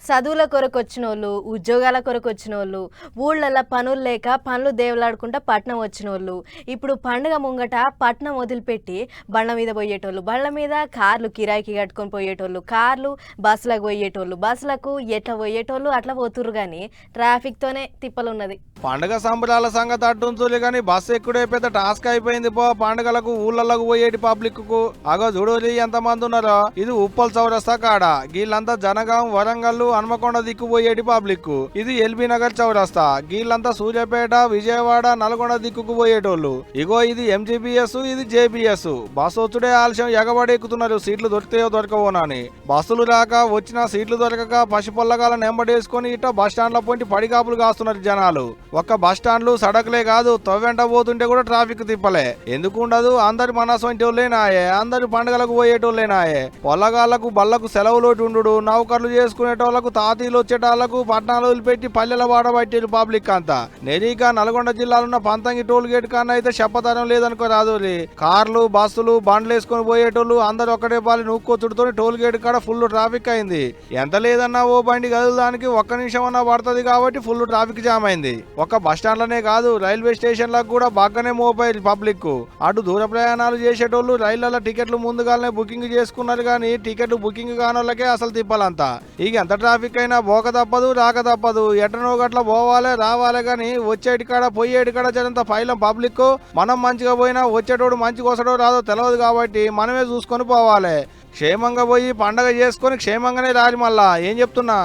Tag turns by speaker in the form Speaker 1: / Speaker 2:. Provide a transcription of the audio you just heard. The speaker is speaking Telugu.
Speaker 1: చదువుల కొరకు వచ్చినోళ్ళు, ఉద్యోగాల కొరకు వచ్చినోళ్ళు, ఊళ్ళల్ల పనులు లేక పనులు దేవులాడుకుంటా పట్నం వచ్చినోళ్ళు, ఇప్పుడు పండుగ ముంగట పట్నం వదిలిపెట్టి బండ్ల మీద పోయేటోళ్ళు, బండ్ల మీద కార్లు కిరాయికి కట్టుకొని పోయేటోళ్ళు, కార్లు బస్సులకు పోయేటోళ్ళు, బస్సులకు ఎట్లా పోయేటోళ్ళు అట్లా పోతుర్రు కానీ ట్రాఫిక్తోనే తిప్పలున్నది.
Speaker 2: పండుగ సంబరాల సంగతి అట్టుంచులే కానీ బస్సు ఎక్కుడే పెద్ద టాస్క్ అయిపోయింది పో. పండుగలకు ఊళ్ళకు పోయేటి పబ్లిక్ కు అగో చూడోలి ఎంత మంది ఉన్నారో. ఇది ఉప్పల్ చౌరస్తా కాడ, వీళ్ళంతా జనగాం, వరంగల్, హన్మకొండ దిక్కు పోయేటి పబ్లిక్. ఇది ఎల్బీ నగర్ చౌరస్తా, వీళ్ళంతా సూర్యాపేట, విజయవాడ, నల్గొండ దిక్కుకు పోయేటోళ్ళు. ఇగో ఇది ఎంజీబీఎస్, ఇది జేబీఎస్. బస్సు వచ్చుడే ఆలస్యం, ఎగబడి ఎక్కుతున్నారు సీట్లు దొరికితేయో దొరకవోనని. బస్సులు రాక వచ్చిన సీట్లు దొరకక పసిపొల్లగాలను ఎంబడేసుకొని ఇట్లా బస్ స్టాండ్ల పోయి పడికాపులు కాస్తున్నారు జనాలు. ఒక్క బస్ స్టాండ్లు సడకులే కాదు, తవ్వెంట పోతుంటే కూడా ట్రాఫిక్ తిప్పలే. ఎందుకు ఉండదు? అందరి మనసు వంటి వాళ్ళేనాయే, అందరు పండుగలకు పోయేటోళ్ళేనాయే. పొల్లగాళ్లకు బళ్లకు సెలవులోటి ఉండు, నౌకర్లు చేసుకునేటోళ్లకు, తాతీలు వచ్చేటోళ్లకు పట్టణాలు వదిలిపెట్టి పల్లెల వాడబట్టారు పబ్లిక్ అంతా. నెరీక నల్గొండ జిల్లాలో పంతంగి టోల్ గేట్ కన్నా అయితే చెప్పతరం లేదనుకో రాదులే. కార్లు, బస్సులు, బండ్లు వేసుకుని పోయేటోళ్ళు అందరు ఒక్కటే పాలి నూక్కొచ్చుడుతో టోల్ గేట్ కాడ ఫుల్ ట్రాఫిక్ అయింది. ఎంత లేదన్నా ఓ బండి కదలడానికి ఒక్క నిమిషం అన్నా పడుతుంది కాబట్టి ఫుల్ ట్రాఫిక్ జామ్ అయింది. ఒక్క బస్ స్టాండ్లనే కాదు, రైల్వే స్టేషన్లకు కూడా బాగానే మోపైల్ పబ్లిక్. అటు దూర ప్రయాణాలు చేసేటోళ్ళు రైళ్లలో టికెట్లు ముందుగానే బుకింగ్ చేసుకున్నారు కానీ టికెట్లు బుకింగ్ కానోళ్ళకే అసలు తిప్పాలంతా. ఇక ఎంత ట్రాఫిక్ అయినా పోక తప్పదు, రాక తప్పదు. ఎటనో గట్ల పోవాలి రావాలి కానీ వచ్చేటి కాడ పోయేటి కాడ జనంత పైలం పబ్లిక్. మనం మంచిగా పోయినా వచ్చేటోడు మంచిగా వస్తాడో రాదో తెలియదు కాబట్టి మనమే చూసుకొని పోవాలి. క్షేమంగా పోయి పండగ చేసుకొని క్షేమంగానే రాలి. మళ్ళా ఏం చెప్తున్నా.